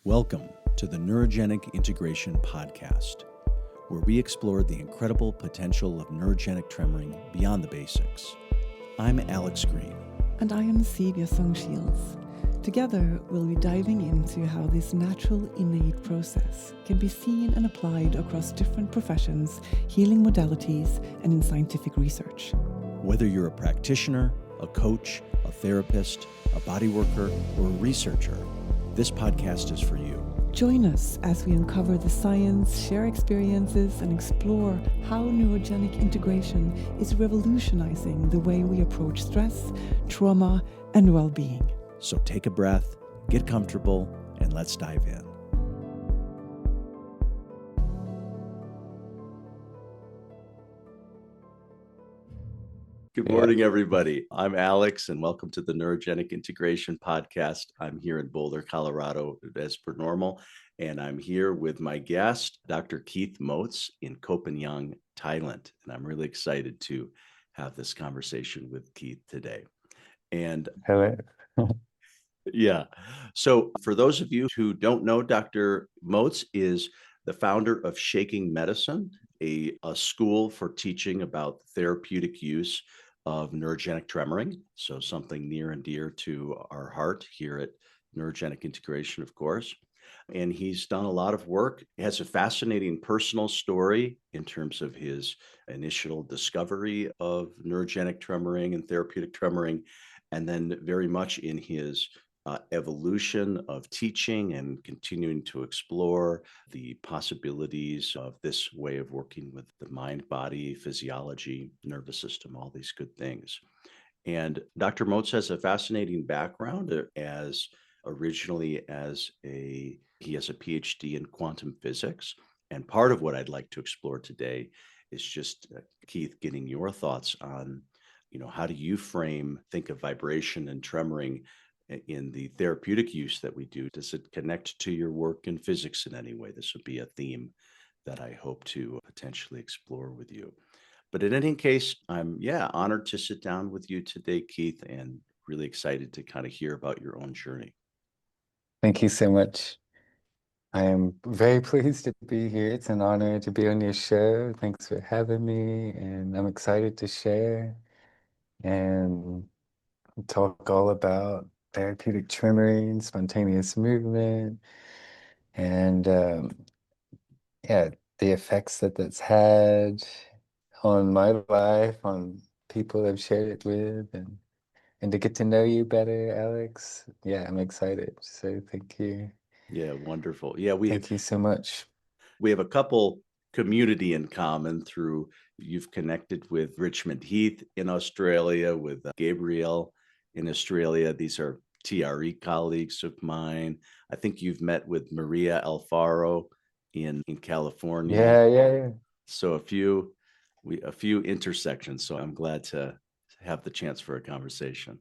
Welcome to the Neurogenic Integration Podcast, where we explore the incredible potential of neurogenic tremoring beyond the basics. I'm Alex Greene. And I am Sylvia Song-Shields. Together, we'll be diving into how this natural, innate process can be seen and applied across different professions, healing modalities, and in scientific research. Whether you're a practitioner, a coach, a therapist, a bodyworker, or a researcher, this podcast is for you. Join us as we uncover the science, share experiences, and explore how neurogenic integration is revolutionizing the way we approach stress, trauma, and well-being. So take a breath, get comfortable, and let's dive in. Good morning, everybody. I'm Alex, and welcome to the Neurogenic Integration Podcast. I'm here in Boulder, Colorado, as per normal, and I'm here with my guest, Dr. Keith Motes in Koh Phangan, Thailand. And I'm really excited to have this conversation with Keith today. And hello. Yeah. So for those of you who don't know, Dr. Motes is the founder of Shaking Medicine, a school for teaching about therapeutic use of neurogenic tremoring. So something near and dear to our heart here at Neurogenic Integration, of course. And he's done a lot of work. He has a fascinating personal story in terms of his initial discovery of neurogenic tremoring and therapeutic tremoring, and then very much in his evolution of teaching and continuing to explore the possibilities of this way of working with the mind, body, physiology, nervous system, all these good things. And Dr. Motes has a fascinating background as originally he has a PhD in quantum physics. And part of what I'd like to explore today is just, Keith, getting your thoughts on, how do you think of vibration and tremoring in the therapeutic use that we do? Does it connect to your work in physics in any way? This would be a theme that I hope to potentially explore with you. But in any case, I'm honored to sit down with you today, Keith, and really excited to kind of hear about your own journey. Thank you so much. I am very pleased to be here. It's an honor to be on your show. Thanks for having me, and I'm excited to share and talk all about therapeutic tremoring, spontaneous movement, and the effects that's had on my life, on people I've shared it with, and to get to know you better, Alex. Yeah, I'm excited. So thank you. Yeah, wonderful. Yeah, thank you so much. We have a couple community in common through you've connected with Richmond Heath in Australia, with Gabriel in Australia. These are TRE colleagues of mine. I think you've met with Maria Alfaro in California. Yeah. So a few intersections. So I'm glad to have the chance for a conversation.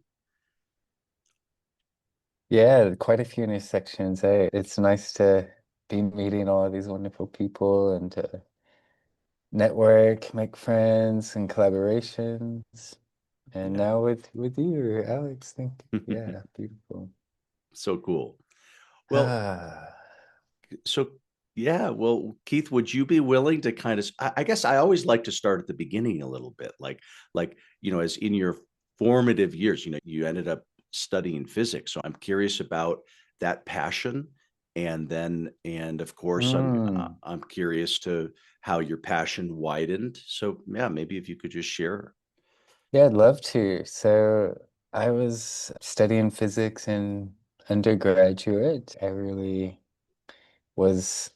Yeah, quite a few intersections. Hey, it's nice to be meeting all of these wonderful people and to network, make friends and collaborations. And now with you, Alex, thank you. Yeah, beautiful. So cool. Well, well, Keith, would you be willing to kind of, I guess I always like to start at the beginning a little bit, like, as in your formative years, you ended up studying physics. So I'm curious about that passion. And of course, I'm curious to how your passion widened. So maybe if you could just share. Yeah, I'd love to. So I was studying physics in undergraduate. I really was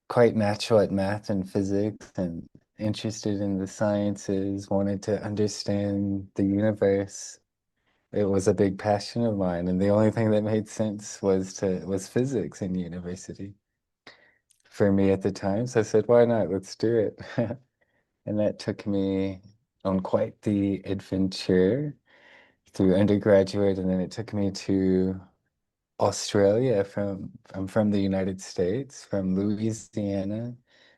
quite natural at math and physics and interested in the sciences, wanted to understand the universe. It was a big passion of mine, and the only thing that made sense was physics in university for me at the time. So I said, why not? Let's do it. And that took me on quite the adventure through undergraduate, and then it took me to Australia. I'm from the United States, from Louisiana.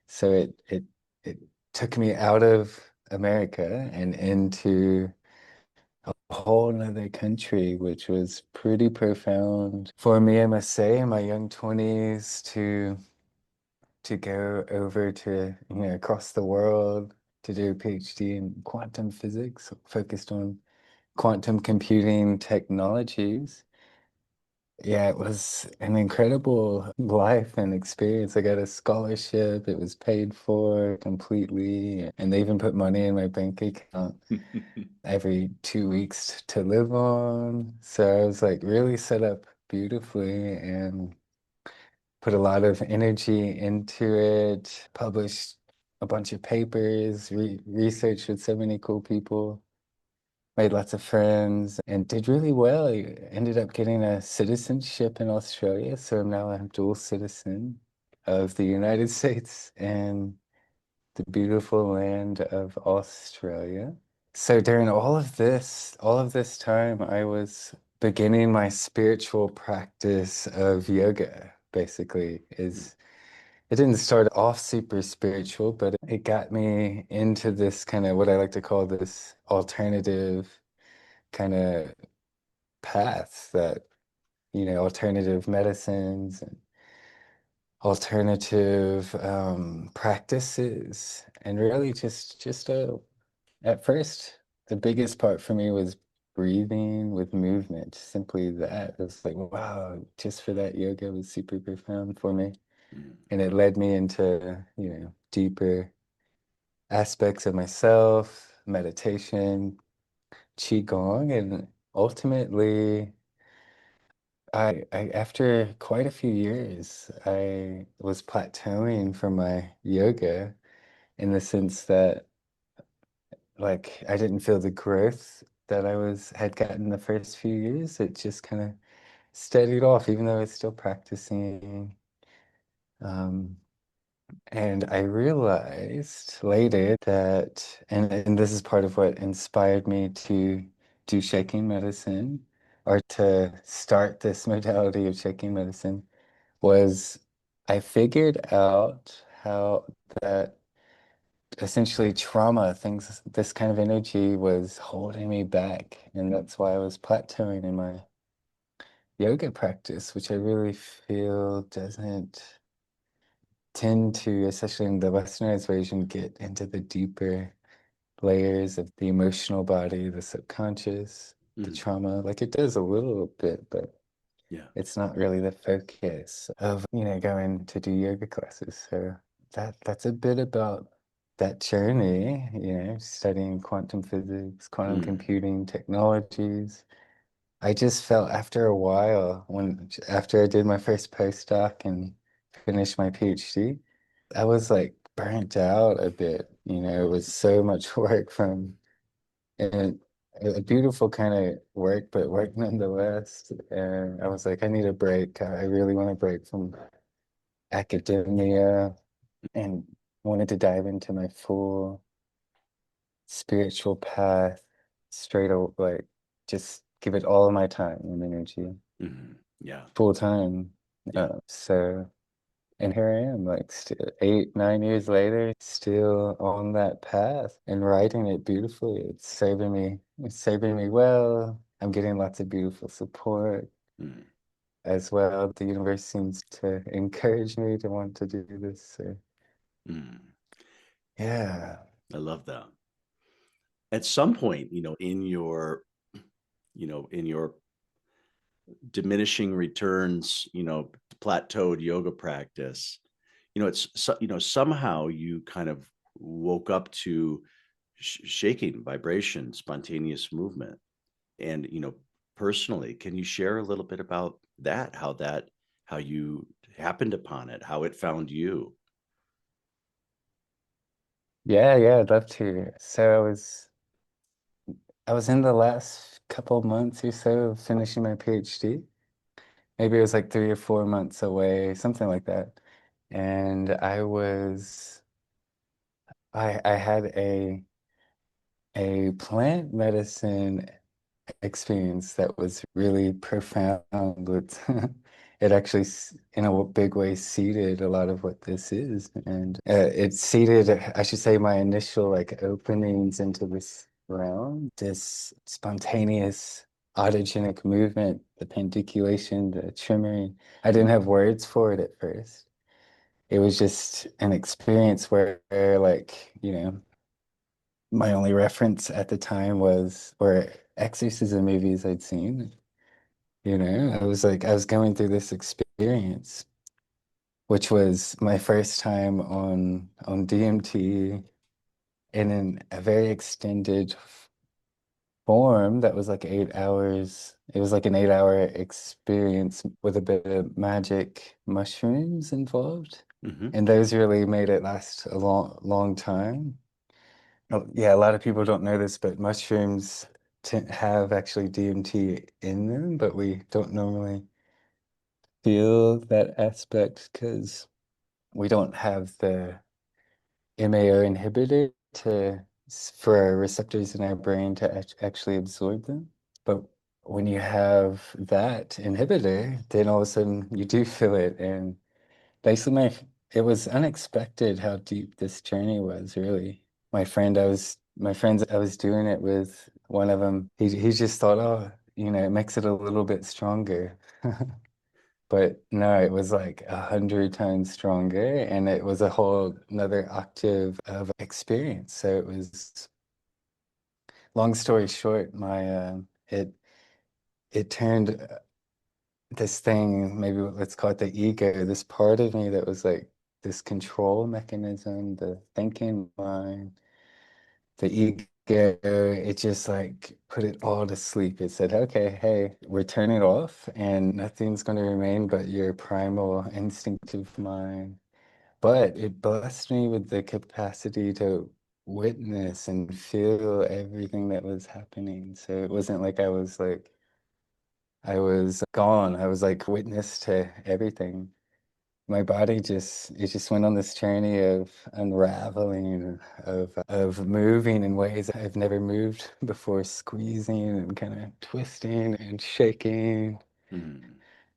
So it took me out of America and into whole nother country, which was pretty profound for me, I must say, in my young 20s to go over to, across the world to do a PhD in quantum physics, focused on quantum computing technologies. Yeah, it was an incredible life and experience. I got a scholarship. It was paid for completely, and they even put money in my bank account every 2 weeks to live on. So I was like really set up beautifully and put a lot of energy into it, published a bunch of papers, researched with so many cool people, made lots of friends, and did really well. I ended up getting a citizenship in Australia, so now I'm dual citizen of the United States and the beautiful land of Australia. So during all of this time, I was beginning my spiritual practice of yoga, basically. It didn't start off super spiritual, but it got me into this kind of what I like to call this alternative kind of path that, alternative medicines and alternative practices, and really at first, the biggest part for me was breathing with movement, simply that. It was like, wow, just for that, yoga was super profound for me. And it led me into, deeper aspects of myself, meditation, Qigong, and ultimately, after quite a few years, I was plateauing from my yoga in the sense that, like, I didn't feel the growth that had gotten the first few years. It just kind of steadied off, even though I was still practicing. Um, and I realized later that, and this is part of what inspired me to do shaking medicine or to start this modality of shaking medicine, was I figured out how that essentially trauma, things, this kind of energy was holding me back. And that's why I was plateauing in my yoga practice, which I really feel doesn't tend to, especially in the westernized version, get into the deeper layers of the emotional body, the subconscious, the trauma. Like it does a little bit, but Yeah. it's not really the focus of, going to do yoga classes. So that's a bit about that journey, studying quantum physics, quantum computing technologies. I just felt after a while, after I did my first postdoc and finished my PhD, I was like burnt out a bit. It was so much work and a beautiful kind of work, but work nonetheless. And I was like, I need a break. I really want to break from academia and wanted to dive into my full spiritual path straight up, like just give it all of my time and energy, Yeah. full time. Yeah. And here I am, like 8, 9 years later, still on that path and writing it beautifully. It's serving me well. I'm getting lots of beautiful support as well. The universe seems to encourage me to want to do this. So, yeah. I love that. At some point, in your diminishing returns, plateaued yoga practice, somehow you kind of woke up to shaking, vibration, spontaneous movement. And, personally, can you share a little bit about that, how you happened upon it, how it found you? Yeah, I'd love to. So I was in the last couple months or so of finishing my PhD. Maybe it was like 3 or 4 months away, something like that. And I had a plant medicine experience that was really profound. It actually, in a big way, seeded a lot of what this is, and it seeded, I should say, my initial like openings into this realm, this spontaneous autogenic movement, the pandiculation, the tremoring. I didn't have words for it at first. It was just an experience where, like, my only reference at the time were exorcism movies I'd seen. I was like, I was going through this experience, which was my first time on DMT in a very extended form that was like 8 hours. It was like an 8 hour experience with a bit of magic mushrooms involved. Mm-hmm. And those really made it last a long time. Oh, yeah, a lot of people don't know this, but mushrooms have actually DMT in them, but we don't normally feel that aspect because we don't have the MAO inhibitor for our receptors in our brain to actually absorb them. But when you have that inhibitor, then all of a sudden you do feel it. And basically, it was unexpected how deep this journey was, really. My friends I was doing it with, one of them, he just thought, oh, it makes it a little bit stronger. But no, it was like 100 times stronger, and it was a whole another octave of experience. So it was, long story short, my it turned this thing, maybe let's call it the ego, this part of me that was like this control mechanism, the thinking mind, the ego, it just like put it all to sleep. It said, okay, hey, we're turning it off and nothing's going to remain but your primal instinctive mind. But it blessed me with the capacity to witness and feel everything that was happening. So it wasn't like I was gone. I was like witness to everything. My body just went on this journey of unraveling, of moving in ways I've never moved before, squeezing and kind of twisting and shaking, Mm-hmm.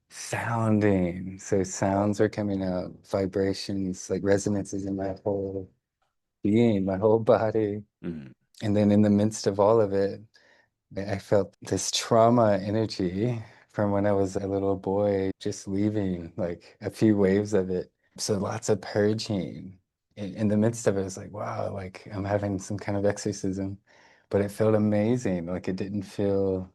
sounding. So sounds are coming out, vibrations, like resonances in my whole being, my whole body. Mm-hmm. And then in the midst of all of it, I felt this trauma energy from when I was a little boy, just leaving, like a few waves of it. So lots of purging. In the midst of it, it was like, wow, like I'm having some kind of exorcism. But it felt amazing. Like it didn't feel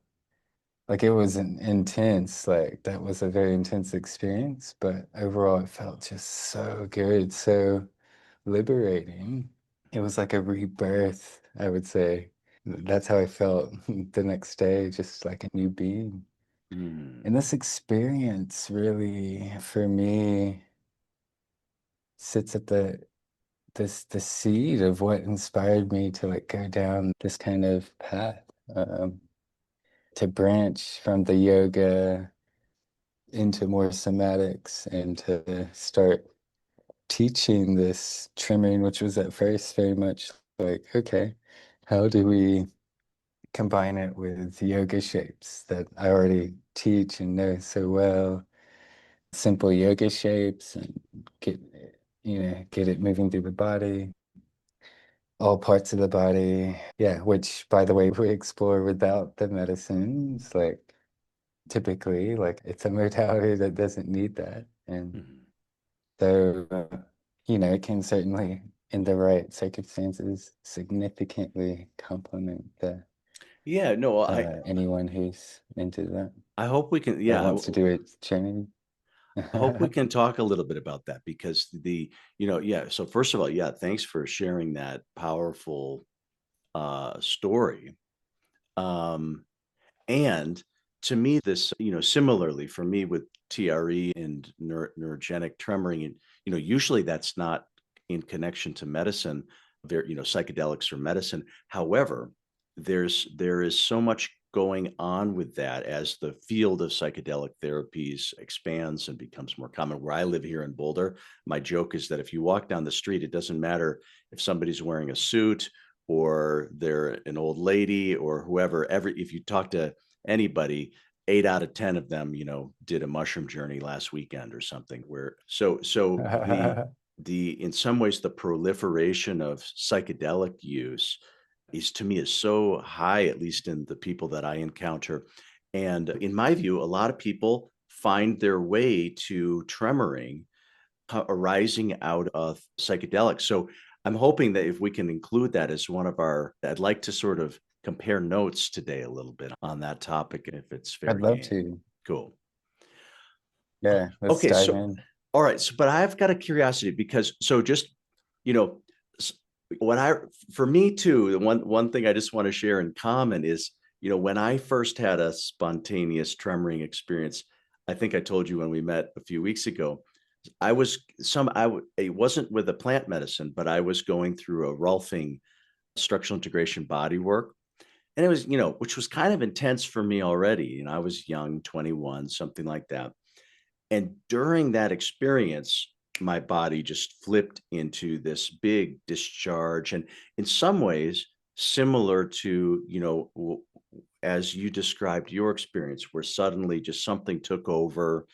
like it was intense. Like that was a very intense experience. But overall, it felt just so good, so liberating. It was like a rebirth, I would say. That's how I felt the next day, just like a new being. Mm-hmm. And this experience really, for me, sits at the seed of what inspired me to like go down this kind of path, to branch from the yoga into more somatics and to start teaching this trimming, which was at first very much like, okay, how do we combine it with yoga shapes that I already teach and know so well, simple yoga shapes, and get it moving through the body, all parts of the body. Yeah, which by the way, we explore without the medicines, like typically, like it's a modality that doesn't need that. And Mm-hmm. so, it can certainly, in the right circumstances, significantly complement the Yeah, no, anyone who's into that I hope we can. or Yeah, wants to do it training. I hope we can talk a little bit about that because yeah. So first of all, yeah, thanks for sharing that powerful story. Um, and to me, this, similarly for me with TRE and neurogenic tremoring, and usually that's not in connection to medicine, psychedelics or medicine. However, there is so much going on with that as the field of psychedelic therapies expands and becomes more common. Where I live here in Boulder, my joke is that if you walk down the street, it doesn't matter if somebody's wearing a suit or they're an old lady or whoever. If you talk to anybody, 8 out of 10 of them, did a mushroom journey last weekend or something. Where so the in some ways the proliferation of psychedelic use is to me is so high, at least in the people that I encounter. And in my view, a lot of people find their way to tremoring arising out of psychedelics. So I'm hoping that if we can include that as one of our, I'd like to sort of compare notes today a little bit on that topic, if it's fair I'd love game. to. Cool. Yeah, let's Okay, dive so in. all right, so but I've got a curiosity because so just you know what I for me too, the one thing I just want to share in common is when I first had a spontaneous tremoring experience, I think I told you when we met a few weeks ago, it wasn't with a plant medicine, but I was going through a Rolfing structural integration body work. And it was, which was kind of intense for me already. I was young, 21, something like that. And during that experience, my body just flipped into this big discharge. And in some ways, similar to, as you described your experience, where suddenly just something took over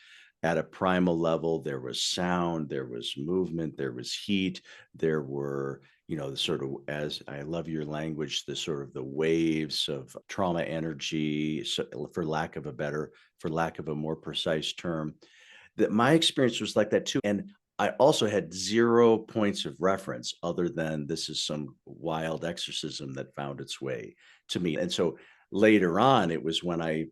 at a primal level. There was sound, there was movement, there was heat, there were, the sort of, as I love your language, the sort of the waves of trauma energy, so for lack of a more precise term, that my experience was like that too. And I also had 0 points of reference other than this is some wild exorcism that found its way to me. And so later on, it was when I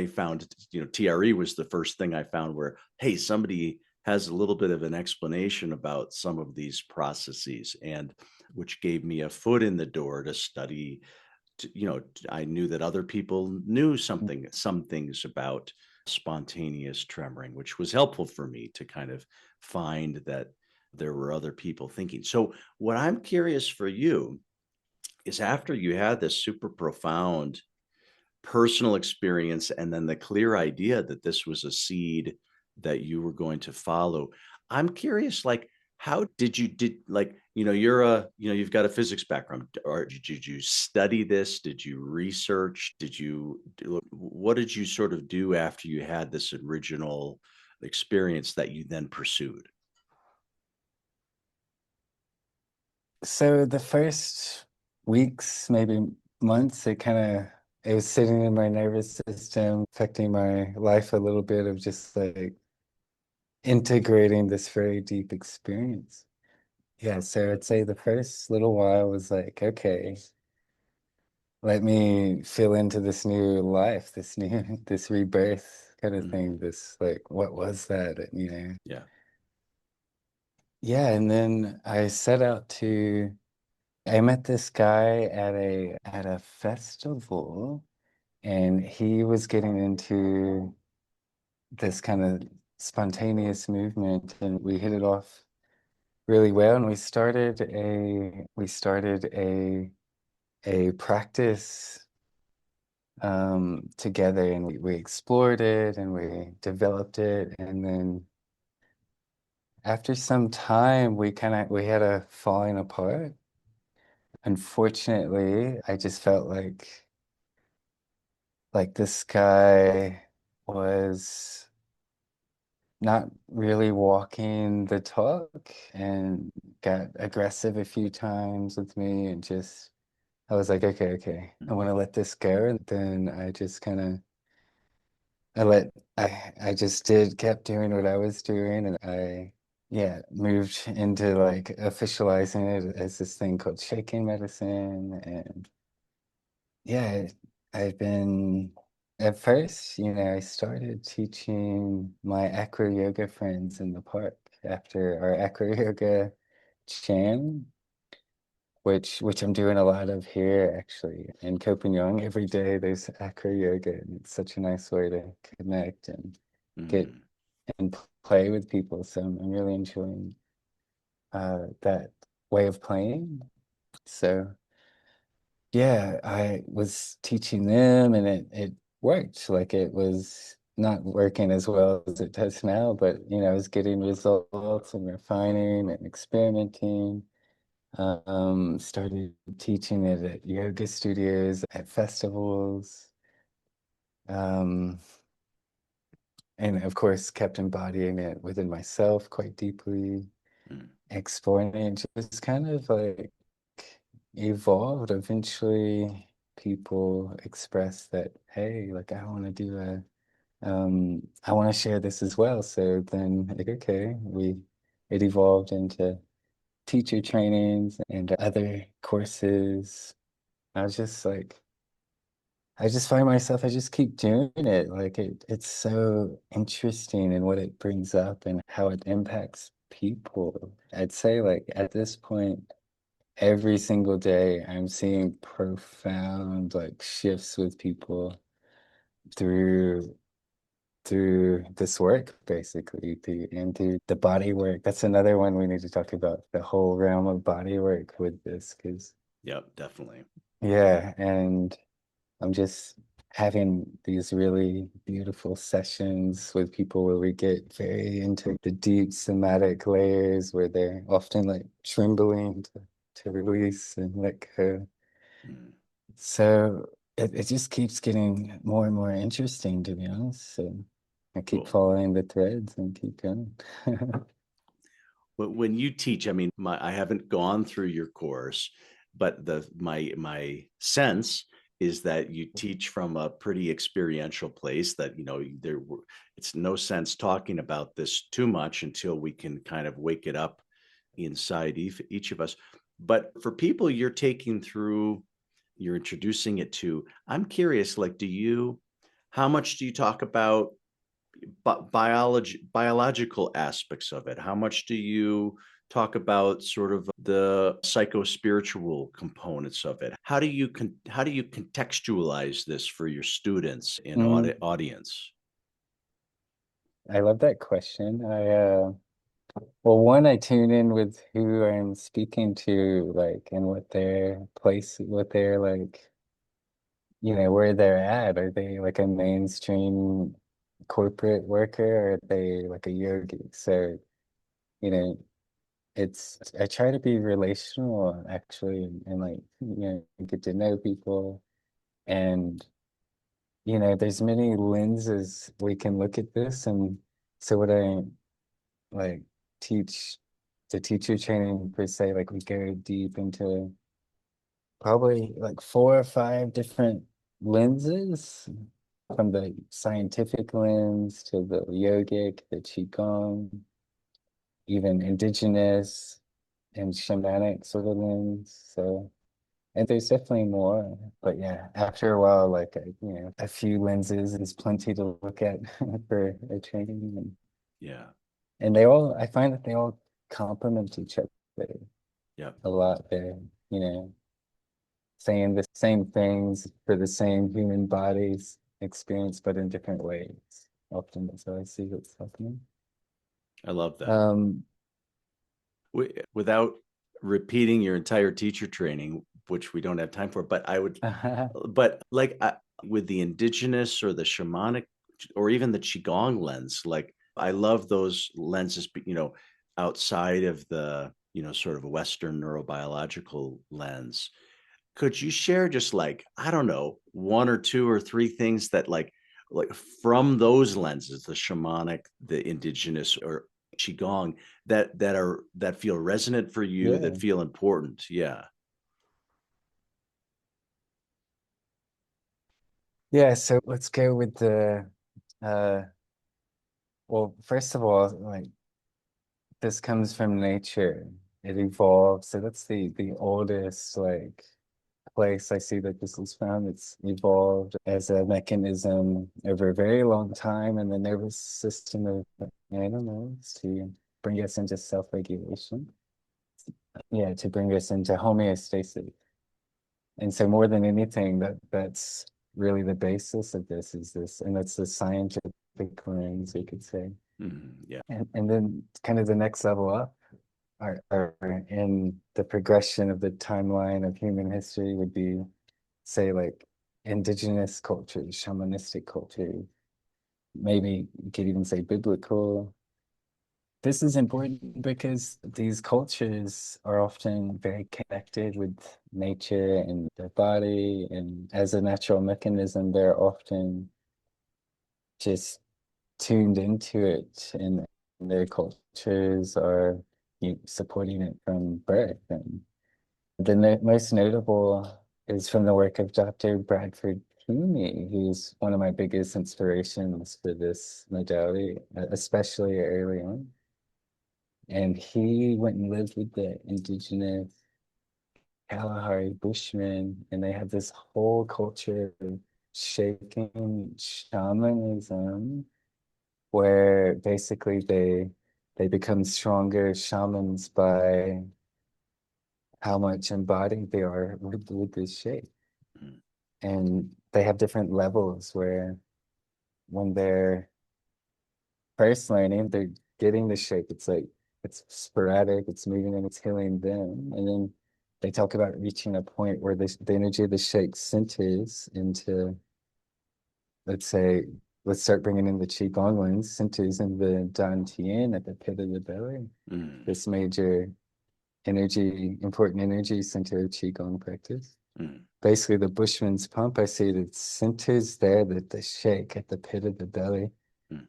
found, TRE was the first thing I found where, hey, somebody has a little bit of an explanation about some of these processes, and which gave me a foot in the door to study. I knew that other people knew some things about spontaneous tremoring, which was helpful for me to kind of find that there were other people thinking. So, what I'm curious for you is after you had this super profound personal experience and then the clear idea that this was a seed that you were going to follow, I'm curious, like, how did like, you've got a physics background, or did you study this? Did you research? What did you sort of do after you had this original experience that you then pursued? So the first weeks, maybe months, it was sitting in my nervous system, affecting my life a little bit, of just like integrating this very deep experience. Yeah, so I'd say the first little while was like, okay, let me feel into this new life, this rebirth kind of thing, this like, what was that? Yeah. Yeah, and then I met this guy at a festival, and he was getting into this kind of spontaneous movement, and we hit it off really well, and we started a practice together, and we explored it and we developed it, and then after some time we had a falling apart. Unfortunately, I just felt like this guy was not really walking the talk, and got aggressive a few times with me, and just I was like, okay, I want to let this go. And then I just kind of I let I just did kept doing what I was doing, and I yeah moved into like officializing it as this thing called shaking medicine. And yeah, I've been at first, I started teaching my acro yoga friends in the park after our acro yoga jam, which I'm doing a lot of here actually in Copenhagen. Every day there's acro yoga, and it's such a nice way to connect and get Mm. and play with people. So I'm really enjoying that way of playing. So yeah, I was teaching them, and it worked. Like, it was not working as well as it does now, but I was getting results and refining and experimenting. Started teaching it at yoga studios, at festivals, um, and of course kept embodying it within myself quite deeply, Mm. exploring it, just kind of like evolved. Eventually, people expressed that, hey, like I want to do I want to share this as well. So then, like, okay, it evolved into teacher trainings and other courses. I was just like, I just find myself, I just keep doing it. Like it's so interesting in what it brings up and how it impacts people. I'd say like at this point, every single day I'm seeing profound like shifts with people through this work basically through the body work. That's another one we need to talk about, the whole realm of body work with this, because Yep, definitely. yeah, and I'm just having these really beautiful sessions with people where we get very into the deep somatic layers where they're often like trembling to release and let go. Mm, So it just keeps getting more and more interesting, to be honest. So I keep cool. following the threads and keep going. But when you teach, I mean, I haven't gone through your course, but my sense is that you teach from a pretty experiential place that, it's no sense talking about this too much until we can kind of wake it up inside each of us. But for people you're taking through, you're introducing it to, I'm curious, like, how much do you talk about biological aspects of it? How much do you talk about sort of the psycho-spiritual components of it? How do you contextualize this for your students and Mm, audience? I love that question. Well, one, I tune in with who I'm speaking to, like, and what their place, what their like, where they're at. Are they like a mainstream corporate worker, or are they like a yogi? So, you know, I try to be relational actually, and like, get to know people. And, there's many lenses we can look at this. And so what I like teach the teacher training per se, like we go deep into probably like 4 or 5 different lenses, from the scientific lens to the yogic, the Qigong, even indigenous and shamanic sort of lens. So, and there's definitely more, but yeah, after a while, like, a few lenses is plenty to look at for a training. Yeah. And I find that they all complement each other Yeah. a lot. They're, you know, saying the same things for the same human bodies experience, but in different ways. Often that's how I see what's happening. I love that. Um, Without repeating your entire teacher training, which we don't have time for, but like, with the indigenous or the shamanic or even the qigong lens, like I love those lenses, outside of the, sort of Western neurobiological lens. Could you share just, like, I don't know, one or two or three things that, like from those lenses, the shamanic, the indigenous, or qigong, that feel resonant for you, that yeah. feel important? Yeah. Yeah, so let's go with uh well, first of all, like this comes from nature. It evolved. So that's the oldest like place I see that this is found. It's evolved as a mechanism over a very long time in the nervous system of animals to bring us into self-regulation. Yeah, to bring us into homeostasis. And so more than anything, that's really the basis of this is this, and that's the scientific lens, we could say. Yeah. And then kind of the next level up are in the progression of the timeline of human history would be, say, like indigenous cultures, shamanistic culture, maybe you could even say biblical. This is important because these cultures are often very connected with nature and their body, and as a natural mechanism, they're often just tuned into it, and their cultures are supporting it from birth. And The most notable is from the work of Dr. Bradford Toomey, who's one of my biggest inspirations for this modality, especially early on. And he went and lived with the Indigenous Kalahari Bushmen, and they have this whole culture of shaking shamanism, where basically they become stronger shamans by how much embodied they are with this shape. Mm. And they have different levels where when they're first learning, they're getting the shape. It's like it's sporadic, it's moving and it's healing them. And then they talk about reaching a point where the energy of the shape centers into, let's say, let's start bringing in the Qigong ones, centers in the Dantian at the pit of the belly, Mm. this major energy, important energy center of Qigong practice. Mm. Basically, the Bushman's pump, I see the centers there, that the shake at the pit of the belly. Mm.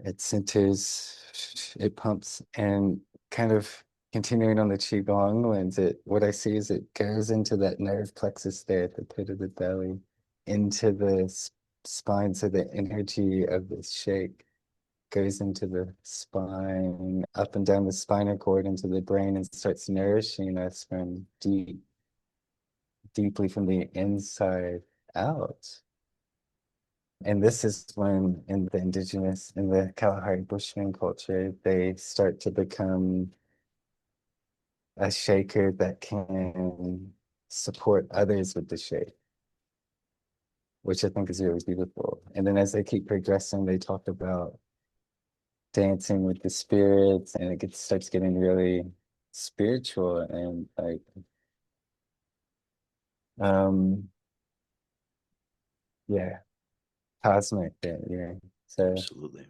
It centers, it pumps, and kind of continuing on the Qigong lens, what I see is it goes into that nerve plexus there at the pit of the belly, into the spine. So the energy of the shake goes into the spine, up and down the spinal cord into the brain, and starts nourishing us from deeply from the inside out. And this is when, in the Indigenous, in the Kalahari Bushman culture, they start to become a shaker that can support others with the shake, which I think is really beautiful. And then as they keep progressing, they talk about dancing with the spirits, and starts getting really spiritual and like um yeah, cosmic. Yeah. So Absolutely.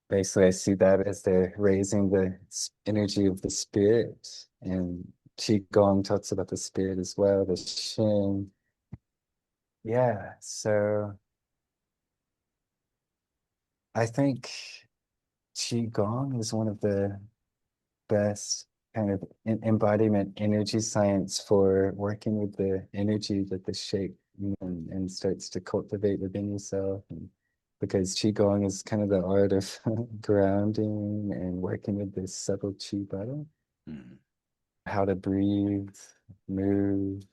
basically, I see that as they're raising the energy of the spirit. And Qigong talks about the spirit as well, the Shin. Yeah, so I think Qigong is one of the best kind of embodiment energy science for working with the energy that the shape and starts to cultivate within yourself. And because Qigong is kind of the art of grounding and working with this subtle Qi bottle, Mm. how to breathe, move.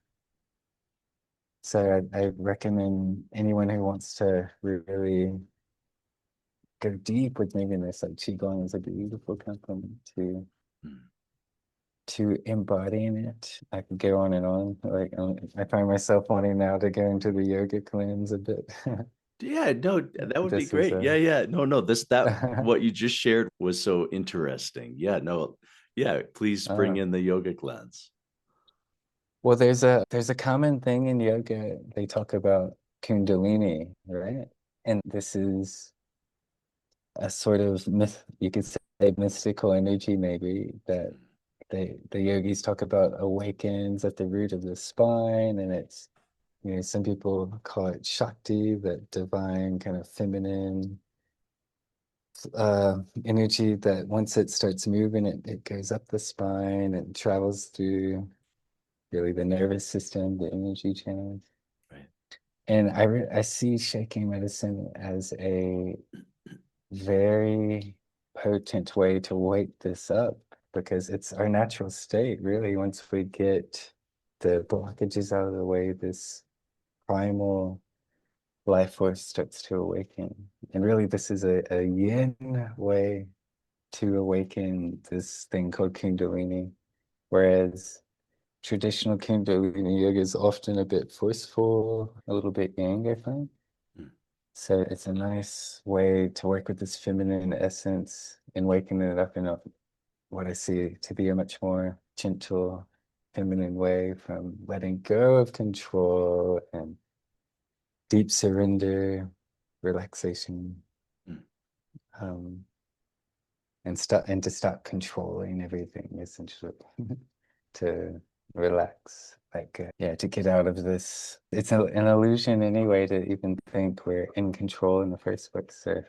So I recommend anyone who wants to really go deep with maybe this, like Qigong is a beautiful complement Mm. to embodying it. I could go on and on. Like I find myself wanting now to go into the yoga cleanse a bit. Yeah, no, that would be This is great. a Yeah, yeah. No, no, that what you just shared was so interesting. Yeah, no. Yeah, please bring oh. in the yoga cleanse. Well, there's a common thing in yoga. They talk about Kundalini, right? And this is a sort of you could say mystical energy, maybe, that the yogis talk about awakens at the root of the spine, and it's, some people call it Shakti, that divine kind of feminine energy that once it starts moving, it goes up the spine and travels through really the nervous system, the energy channels. Right. And I see shaking medicine as a very potent way to wake this up, because it's our natural state, really. Once we get the blockages out of the way, this primal life force starts to awaken. And really, this is a yin way to awaken this thing called Kundalini, whereas traditional Kundalini yoga is often a bit forceful, a little bit yang, I find. Mm. So it's a nice way to work with this feminine essence and waking it up in what I see to be a much more gentle, feminine way, from letting go of control and deep surrender, relaxation, Mm. um, and to stop controlling everything, essentially, to relax, like yeah, to get out of this. It's an illusion anyway to even think we're in control in the first place. So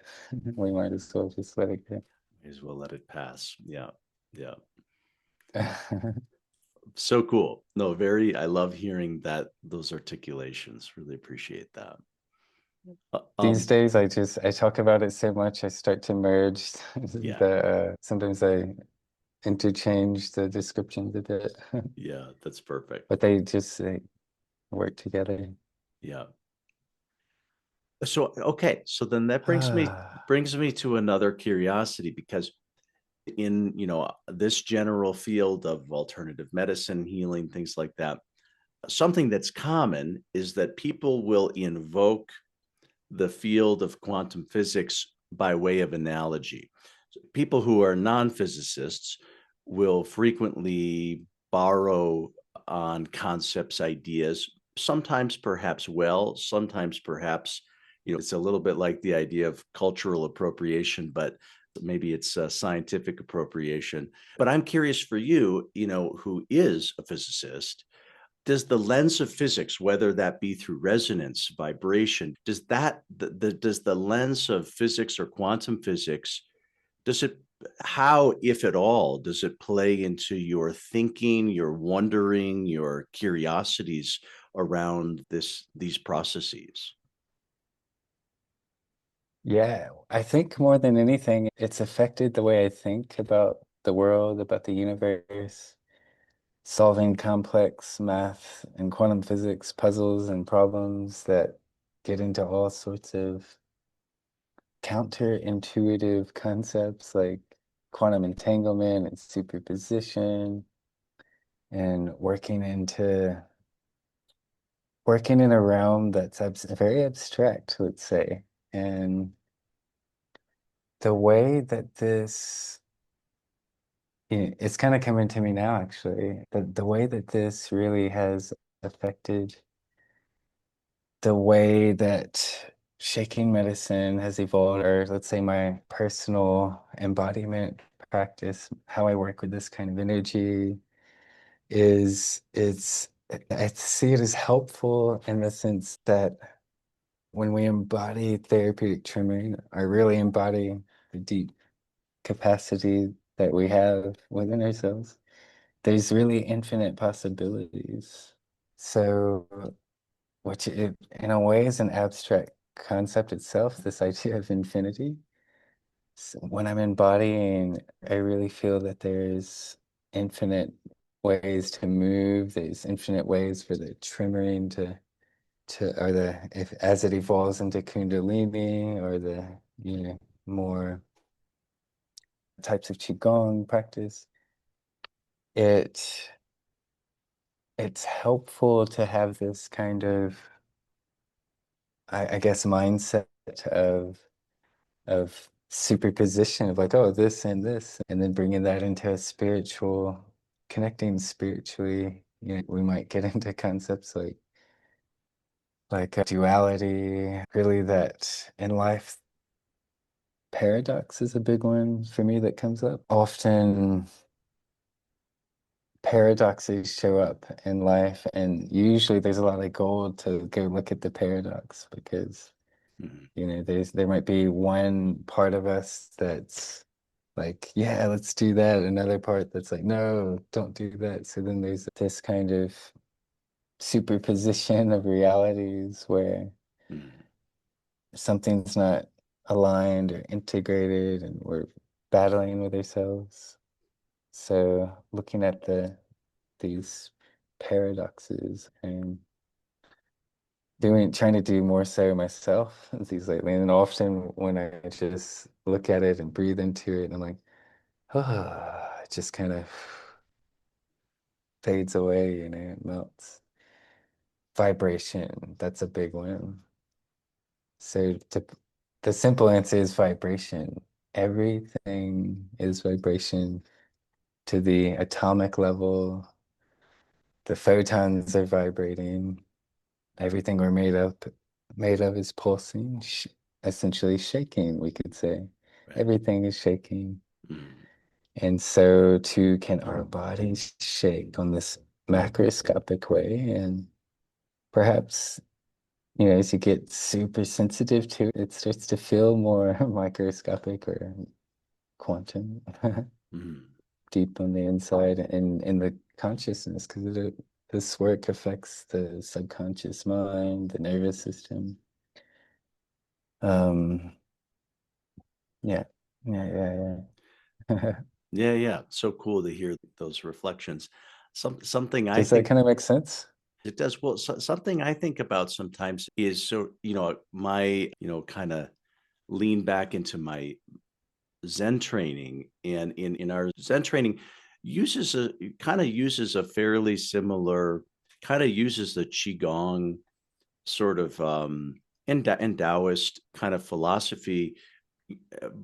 we might as well just let it go. May as well let it pass. Yeah. Yeah. So cool. No, I love hearing those articulations. Really appreciate that. These days, I talk about it so much, I start to merge Yeah, sometimes I interchange the descriptions a bit, yeah, that's perfect. but they work together. Yeah. So, okay, so then that Ah, brings me to another curiosity, because in, this general field of alternative medicine, healing, things like that, something that's common is that people will invoke the field of quantum physics by way of analogy. People who are non-physicists will frequently borrow on concepts, ideas, sometimes perhaps well, sometimes perhaps, it's a little bit like the idea of cultural appropriation, but maybe it's scientific appropriation. But I'm curious for you, who is a physicist, does the lens of physics, whether that be through resonance, vibration, does the lens of physics or quantum physics, does it, how, if at all, does it play into your thinking, your wondering, your curiosities around these processes? yeah, I think more than anything, it's affected the way I think about the world, about the universe, solving complex math and quantum physics puzzles and problems that get into all sorts of counterintuitive concepts like quantum entanglement and superposition, and working in a realm that's very abstract, let's say. And the way that it's kind of coming to me now, actually, the way that this really has affected the way that shaking medicine has evolved, or let's say my personal embodiment practice, how I work with this kind of energy, I see it as helpful in the sense that when we embody therapeutic tremoring, I really embody the deep capacity that we have within ourselves. There's really infinite possibilities. So, in a way is an abstract concept itself, this idea of infinity. So when I'm embodying, I really feel that there's infinite ways to move. There's infinite ways for the tremoring or if as it evolves into Kundalini, or the, more types of Qigong practice. It it's helpful to have this kind of, I guess, mindset of superposition, of like, oh, this and this, and then bringing that into a spiritual, connecting spiritually. We might get into concepts like duality, really, that in life. Paradox is a big one for me that comes up. Often paradoxes show up in life, and usually there's a lot of gold to go look at the paradox, because Mhm. there might be one part of us that's like, yeah, let's do that. Another part that's like, no, don't do that. So then there's this kind of superposition of realities where Mhm. something's not aligned or integrated, and we're battling with ourselves. So looking at these paradoxes and trying to do more so myself these lately. And often when I just look at it and breathe into it, I'm like, ah, it just kind of fades away, it melts. Vibration, that's a big one. So the simple answer is vibration. Everything is vibration to the atomic level. The photons are vibrating. Everything we're made of is pulsing, essentially shaking, we could say. Right. Everything is shaking. Mhm. And so too can our bodies shake on this macroscopic way. And perhaps, as you get super sensitive to it, it starts to feel more microscopic or quantum. Mhm. deep on the inside and in the consciousness, because this work affects the subconscious mind, the nervous system. Yeah, yeah. Yeah. So cool to hear those reflections. Something I Does that think kind of make sense? it does. Well, something I think about sometimes is, so, my, kind of lean back into my Zen training, and in our Zen training uses a fairly similar, uses the Qigong sort of, and Taoist kind of philosophy,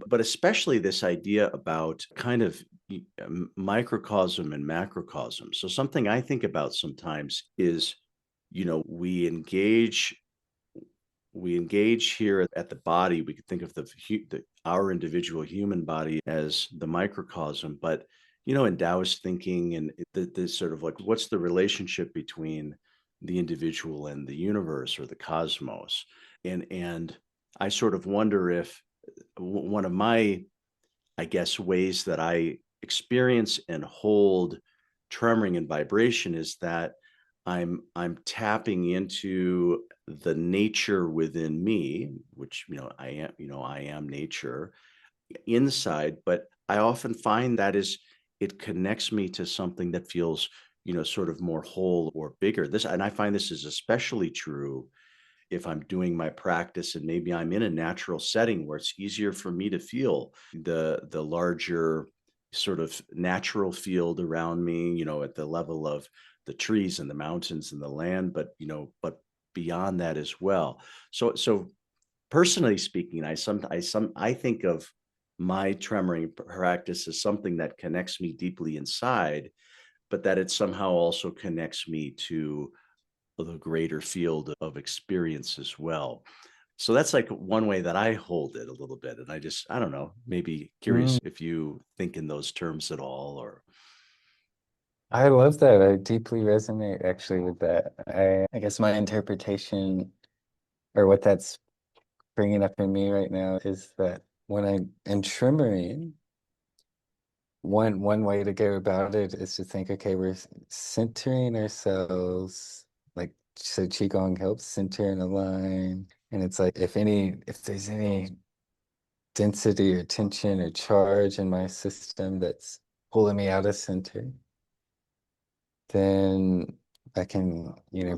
but especially this idea about kind of microcosm and macrocosm. So something I think about sometimes is, we engage here at the body. We could think of our individual human body as the microcosm, but in Taoist thinking, and the sort of like, what's the relationship between the individual and the universe or the cosmos? And I sort of wonder if one of my, I guess, ways that I experience and hold tremoring and vibration is that I'm tapping into the nature within me, which, I am nature inside, but I often find that it connects me to something that feels, sort of more whole or bigger. And I find this is especially true if I'm doing my practice and maybe I'm in a natural setting where it's easier for me to feel the larger sort of natural field around me, at the level of the trees and the mountains and the land, but beyond that as well. So personally speaking, I think of my tremoring practice as something that connects me deeply inside, but that it somehow also connects me to the greater field of experience as well. So that's like one way that I hold it a little bit. And I don't know, maybe curious Mm, if you think in those terms at all, or. I love that. I deeply resonate actually with that. I guess my interpretation or what that's bringing up in me right now is that when I am tremoring, one way to go about it is to think, okay, we're centering ourselves, like, so Qigong helps center and align. And it's like if there's any density or tension or charge in my system that's pulling me out of center, then I can,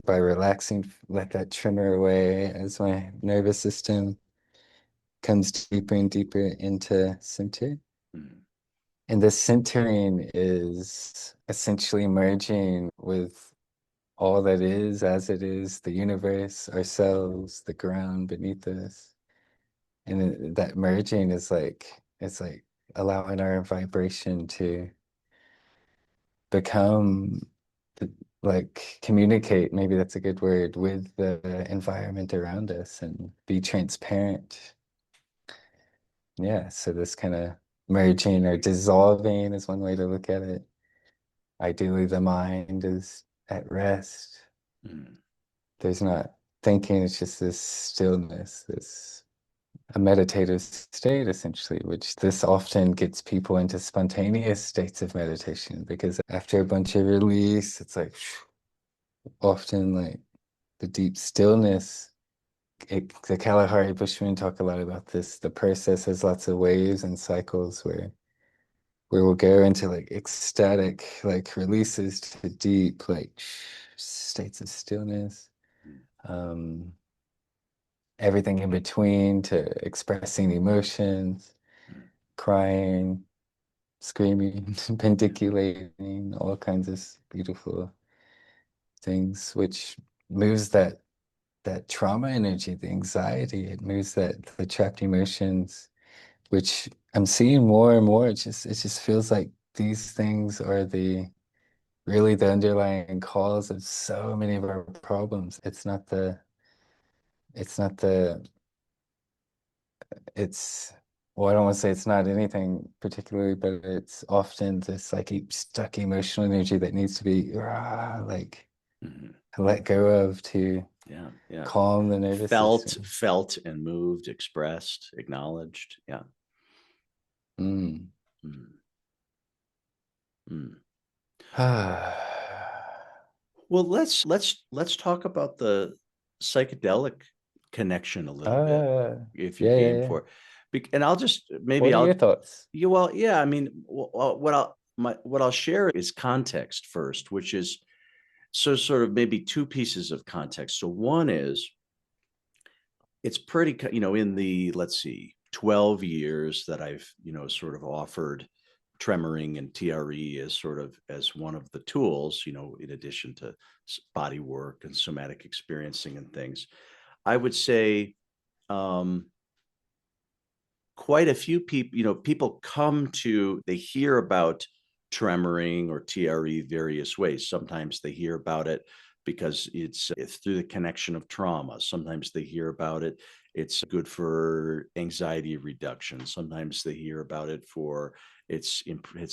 by relaxing, let that tremor away as my nervous system comes deeper and deeper into center. Mm, And the centering is essentially merging with all that is as it is, the universe, ourselves, the ground beneath us. And that merging is it's like allowing our vibration to become like communicate, maybe that's a good word, with the environment around us and be transparent. Yeah, so this kind of merging or dissolving is one way to look at it. Ideally, the mind is at rest. mm, There's not thinking, it's just this stillness, this a meditative state essentially, which this often gets people into spontaneous states of meditation because after a bunch of release, it's like often like the deep stillness. The Kalahari Bushmen talk a lot about this. The process has lots of waves and cycles where we'll go into like ecstatic like releases to deep like states of stillness. mm, Um, Everything in between to expressing emotions, mm. crying, screaming, pendiculating, all kinds of beautiful things, which moves that trauma energy, the anxiety, it moves the trapped emotions, which I'm seeing more and more. It just feels like these things are really the underlying cause of so many of our problems. It's not the it's well, I don't want to say it's not anything particularly, but it's often this like stuck emotional energy that needs to be like Mhm. let go of to Yeah. calm the nervous system. Felt and moved, expressed, acknowledged. Yeah. Mm. Mm. Hmm. Ah, Well, let's talk about the psychedelic connection a little bit, if you're yeah, yeah, game yeah. for it. And I'll just maybe What are your I'll thoughts? yeah, well, yeah, I mean, what I'll share is context first, which is so sort of maybe two pieces of context. So one is it's pretty, in the, let's see, 12 years that I've, sort of offered tremoring and TRE as sort of as one of the tools, in addition to body work and somatic experiencing and things. I would say um, quite a few people, people they hear about tremoring or TRE various ways. Sometimes they hear about it because it's through the connection of trauma. Sometimes they hear about it. It's good for anxiety reduction. Sometimes they hear about it for it's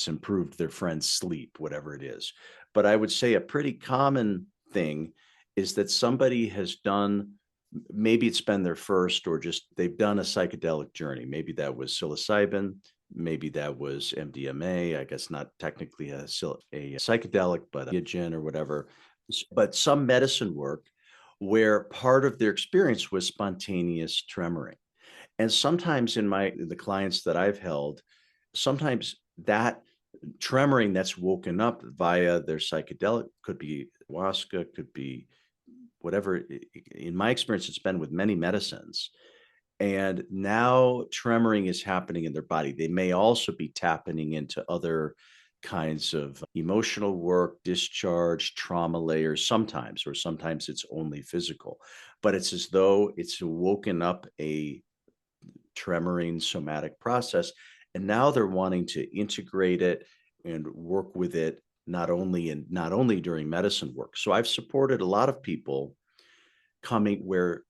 improved their friend's sleep, whatever it is. But I would say a pretty common thing is that somebody has done, maybe it's been their first, or just they've done a psychedelic journey. Maybe that was psilocybin, maybe that was MDMA, I guess not technically a psychedelic, but a gin or whatever, but some medicine work where part of their experience was spontaneous tremoring. And sometimes the clients that I've held, sometimes that tremoring that's woken up via their psychedelic could be ayahuasca, could be whatever. In my experience, it's been with many medicines. And now tremoring is happening in their body. They may also be tapping into other kinds of emotional work, discharge, trauma layers sometimes, or sometimes it's only physical. But it's as though it's woken up a tremoring somatic process. And now they're wanting to integrate it and work with it not only during medicine work. So I've supported a lot of people coming where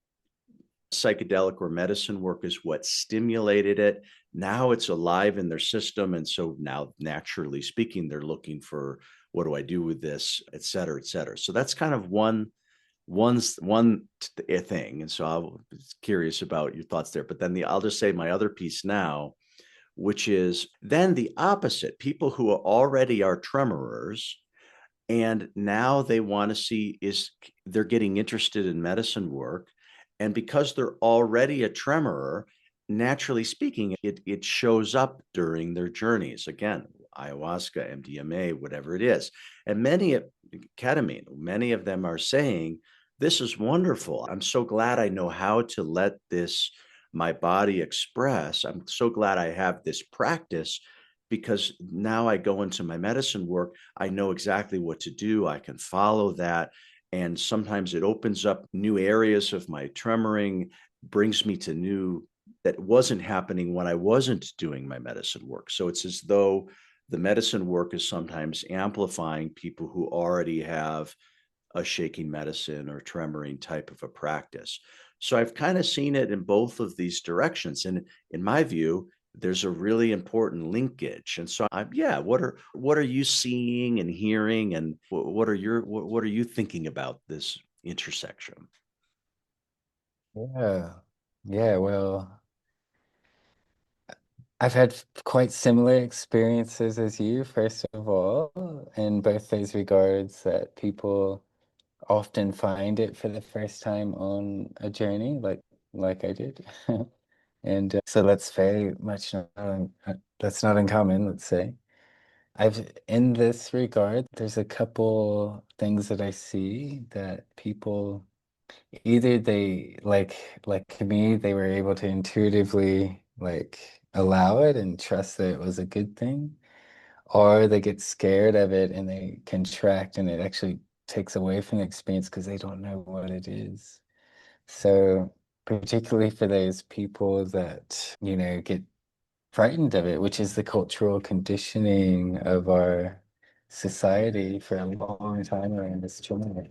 psychedelic or medicine work is what stimulated it. Now it's alive in their system. And so now, naturally speaking, they're looking for, what do I do with this, et cetera, et cetera. So that's kind of one thing. And so I was curious about your thoughts there. But then I'll just say my other piece now, which is then the opposite. People who already are tremorers, and now they want to see, is they're getting interested in medicine work, and because they're already a tremorer, naturally speaking, it shows up during their journeys, again, ayahuasca, MDMA, whatever it is. And many of them are saying, this is wonderful, I'm so glad I know how to let this my body express. I'm so glad I have this practice, because now I go into my medicine work, I know exactly what to do. I can follow that. And sometimes it opens up new areas of my tremoring, brings me to new that wasn't happening when I wasn't doing my medicine work. So it's as though the medicine work is sometimes amplifying people who already have a shaking medicine or tremoring type of a practice. So I've kind of seen it in both of these directions. And in my view, there's a really important linkage. And so yeah, what are you seeing and hearing, and what are you thinking about this intersection? Yeah. Yeah, well, I've had quite similar experiences as you, first of all, in both those regards that people often find it for the first time on a journey, like I did. And so that's very much that's not uncommon, let's say. In this regard, there's a couple things that I see that people either like me, they were able to intuitively allow it and trust that it was a good thing, or they get scared of it and they contract and it actually takes away from the experience because they don't know what it is. So particularly for those people that, get frightened of it, which is the cultural conditioning of our society for a long time around this trauma.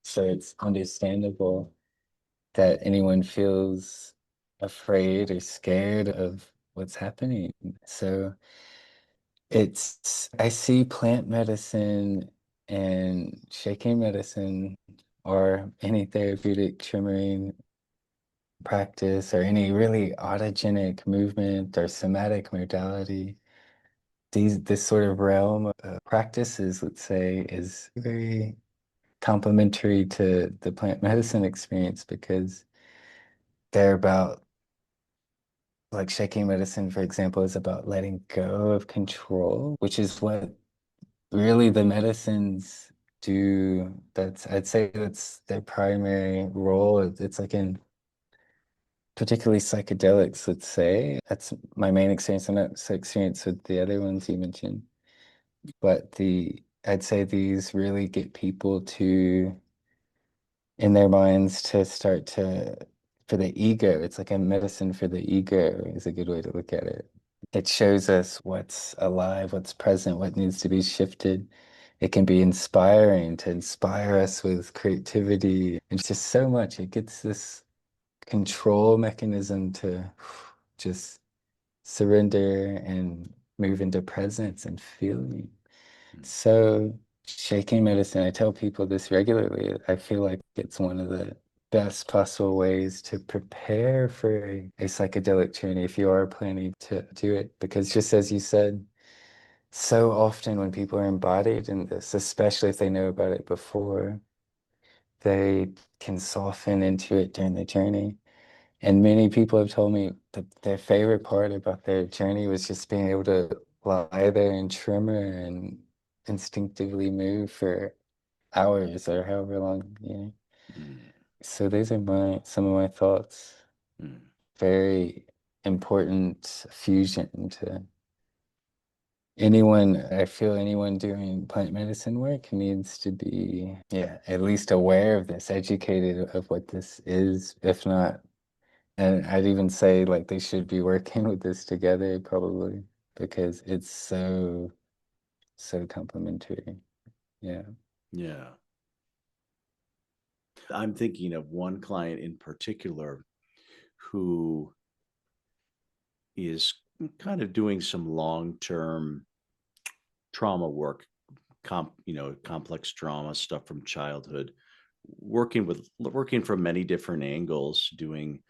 So it's understandable that anyone feels afraid or scared of what's happening. So I see plant medicine and shaking medicine or any therapeutic tremoring practice or any really autogenic movement or somatic modality this sort of realm of practices, let's say, is very complementary to the plant medicine experience because they're about, like shaking medicine, for example, is about letting go of control, which is what really the medicines do. I'd say that's their primary role. It's like in particularly psychedelics, let's say. That's my main experience. I'm not so experienced with the other ones you mentioned, but I'd say these really get people to, in their minds, to start to, for the ego. It's like a medicine for the ego is a good way to look at it. It shows us what's alive, what's present, what needs to be shifted. It can be inspiring to inspire us with creativity. It's just so much. It gets this control mechanism to just surrender and move into presence and feeling. So shaking medicine, I tell people this regularly. I feel like it's one of the best possible ways to prepare for a psychedelic journey if you are planning to do it. Because just as you said, so often when people are embodied in this, especially if they know about it before, they can soften into it during the journey. And many people have told me that their favorite part about their journey was just being able to lie there and tremor and instinctively move for hours or however long, you know. Mm, So those are some of my thoughts. mm. Very important fusion to anyone. I feel anyone doing plant medicine work needs to be, yeah, at least aware of this, educated of what this is, if not. And I'd even say like they should be working with this together probably because it's so complementary. Yeah. Yeah. I'm thinking of one client in particular who is kind of doing some long-term trauma work, complex trauma stuff from childhood, working from many different angles, doing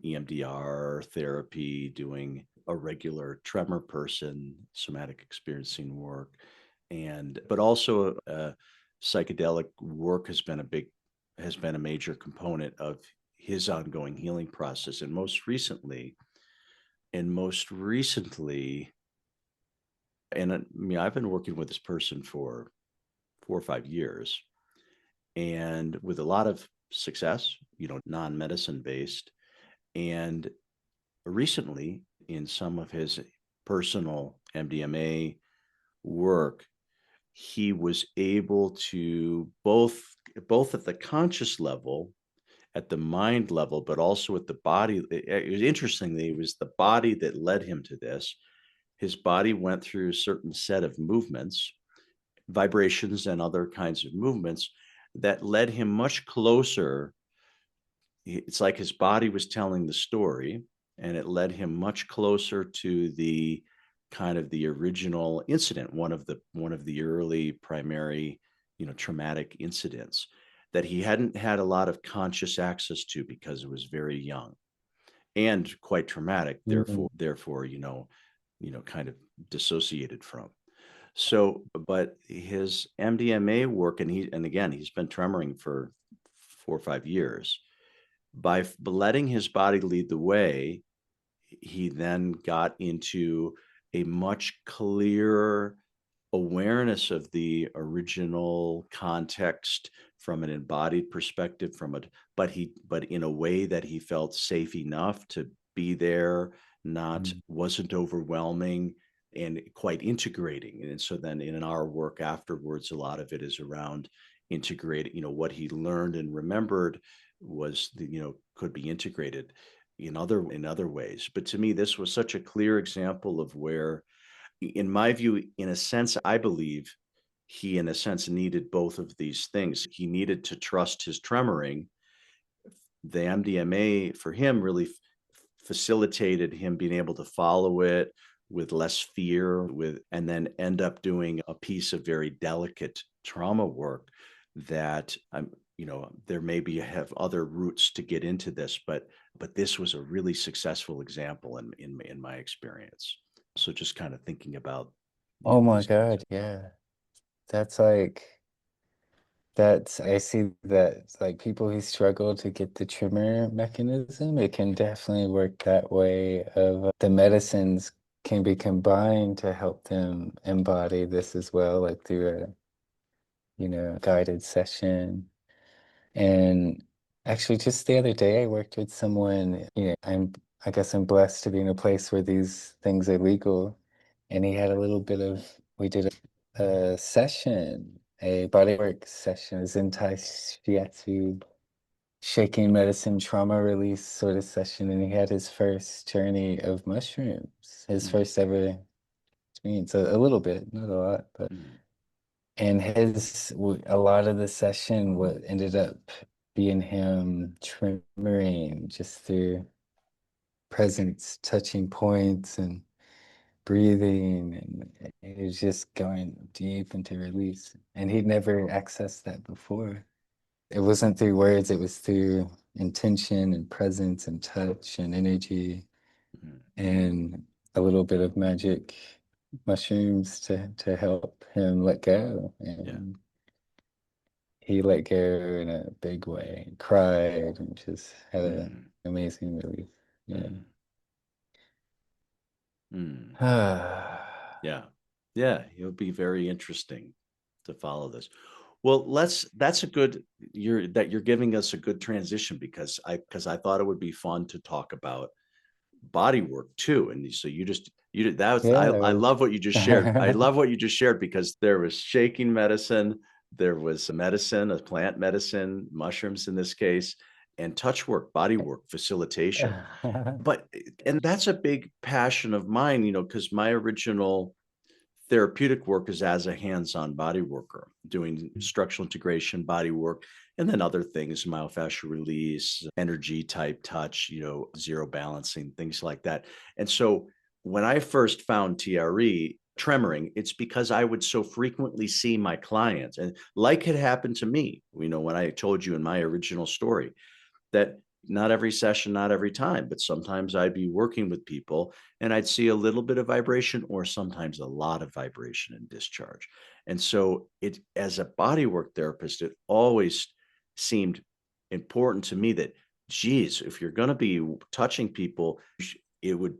EMDR therapy, doing a regular tremor person, somatic experiencing work, and but also psychedelic work has been a major component of his ongoing healing process. And most recently, and I mean, I've been working with this person for 4 or 5 years, and with a lot of success, non-medicine based. And recently, in some of his personal MDMA work, he was able to both at the conscious level, at the mind level, but also at the body. It was interestingly, it was the body that led him to this. His body went through a certain set of movements, vibrations, and other kinds of movements that led him much closer. It's like his body was telling the story, and it led him much closer to the kind of the original incident, one of the early primary, traumatic incidents that he hadn't had a lot of conscious access to because it was very young and quite traumatic, Mm. therefore, kind of dissociated from. So, but his MDMA work, and again, he's been tremoring for 4 or 5 years. By letting his body lead the way, he then got into a much clearer awareness of the original context from an embodied perspective, but in a way that he felt safe enough to be there, not Mm. wasn't overwhelming, and quite integrating. And so then in our work afterwards, a lot of it is around integrating, what he learned and remembered could be integrated in other ways. But to me, this was such a clear example of where, in my view, in a sense, I believe he, in a sense, needed both of these things. He needed to trust his tremoring. The MDMA for him really facilitated him being able to follow it with less fear, and then end up doing a piece of very delicate trauma work that there maybe have other routes to get into this, but this was a really successful example in my experience. So just kind of thinking about Oh my God, yeah. That's like I see that like people who struggle to get the tremor mechanism, it can definitely work that way of the medicines can be combined to help them embody this as well, like through a, guided session. And actually just the other day I worked with someone, I guess I'm blessed to be in a place where these things are legal. And he had a little bit of, we did a session, a bodywork session, a Zentai Shiatsu shaking medicine trauma release sort of session. And he had his first journey of mushrooms, his Mm, first ever experience, a little bit, not a lot, but mm, and a lot of the session, what ended up being him tremoring just through presence, touching points and breathing. And it was just going deep into release. And he'd never accessed that before. It wasn't through words, it was through intention and presence and touch and energy mm. and a little bit of magic mushrooms to help him let go. Yeah. And he let go in a big way and cried and just had an Mm, amazing release. Yeah. mm, mm. Ah, Yeah. Yeah. It'll be very interesting to follow this. Well, that's a good you're giving us a good transition because I thought it would be fun to talk about body work too. And so you did that was yeah, I love what you just shared. I it love what you just shared because there was shaking medicine, there was medicine, a plant medicine, mushrooms in this case, and touch work, body work, facilitation. was. But and that's a big passion of mine, because my original therapeutic work is as a hands-on body worker, doing structural integration, body work, and then other things, myofascial release, energy type touch, zero balancing, things like that. And so when I first found TRE, tremoring, it's because I would so frequently see my clients, and like had happened to me, when I told you in my original story that not every session, not every time, but sometimes I'd be working with people and I'd see a little bit of vibration or sometimes a lot of vibration and discharge. And so it, as a bodywork therapist, it always seemed important to me that, geez, if you're going to be touching people, it would,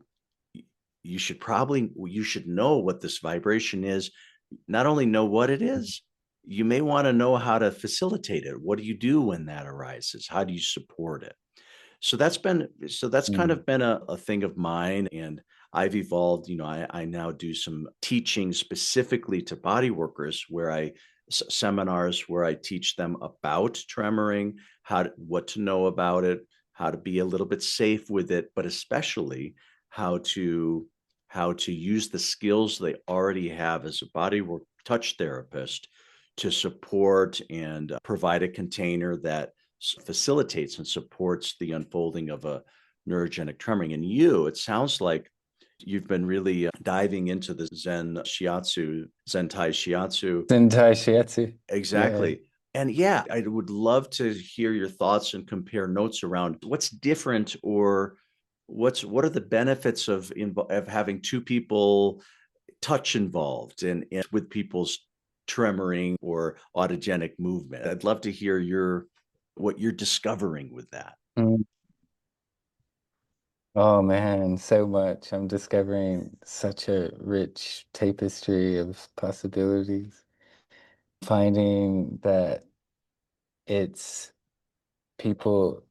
you should know what this vibration is, not only know what it is, you may want to know how to facilitate it. What do you do when that arises? How do you support it? So that's kind Mm. of been a thing of mine, and I've evolved. I now do some teaching specifically to body workers where seminars where I teach them about tremoring, what to know about it, how to be a little bit safe with it, but especially how to how to use the skills they already have as a bodywork touch therapist to support and provide a container that facilitates and supports the unfolding of a neurogenic tremoring. And it sounds like you've been really diving into the Zentai Shiatsu. Sentai Shiatsu. Yeah. Exactly. And yeah, I would love to hear your thoughts and compare notes around what's different, or what are the benefits of having two people touch involved and with people's tremoring or autogenic movement. I'd love to hear what you're discovering with that. Mm. Oh man, so much. I'm discovering such a rich tapestry of possibilities. Finding that it's people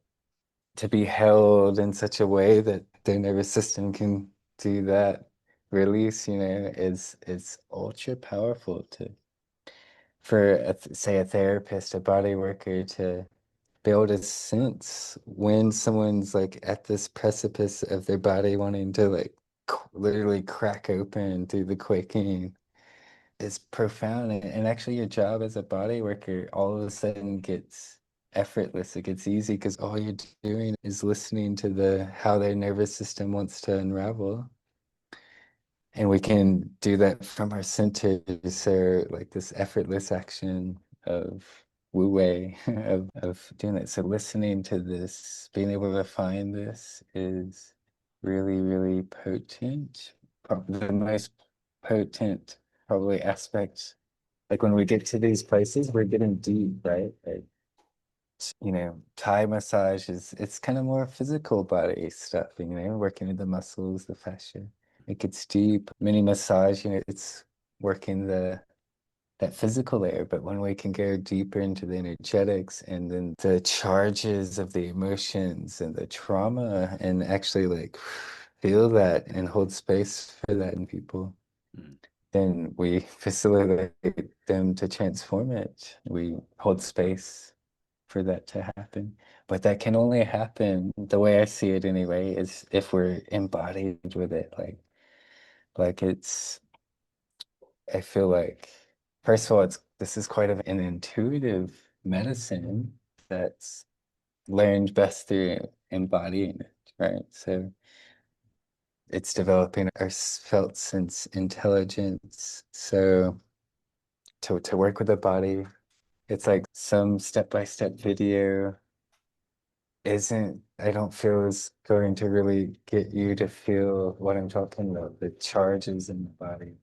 to be held in such a way that their nervous system can do that release, is ultra powerful to for say a therapist, a body worker to be able to sense when someone's like at this precipice of their body wanting to like literally crack open through the quaking is profound. And actually your job as a body worker all of a sudden gets effortless. It gets easy because all you're doing is listening to the how their nervous system wants to unravel. And we can do that from our center. So like this effortless action of Wu Wei of doing it. So listening to this, being able to find this is really, really potent. Probably the most potent probably aspect. Like when we get to these places, we're getting deep, right? Like, Thai massage it's kind of more physical body stuff, working with the muscles, the fascia. It gets deep. Mini massage, it's working that physical layer, but when we can go deeper into the energetics and then the charges of the emotions and the trauma and actually like feel that and hold space for that in people, then we facilitate them to transform it. We hold space for that to happen. But that can only happen, the way I see it anyway, is if we're embodied with it. Like I feel like, first of all, this is quite an intuitive medicine that's learned best through embodying it, right? So it's developing our felt sense intelligence. So to work with the body, it's like some step-by-step video I don't feel is going to really get you to feel what I'm talking about, the charges in the body,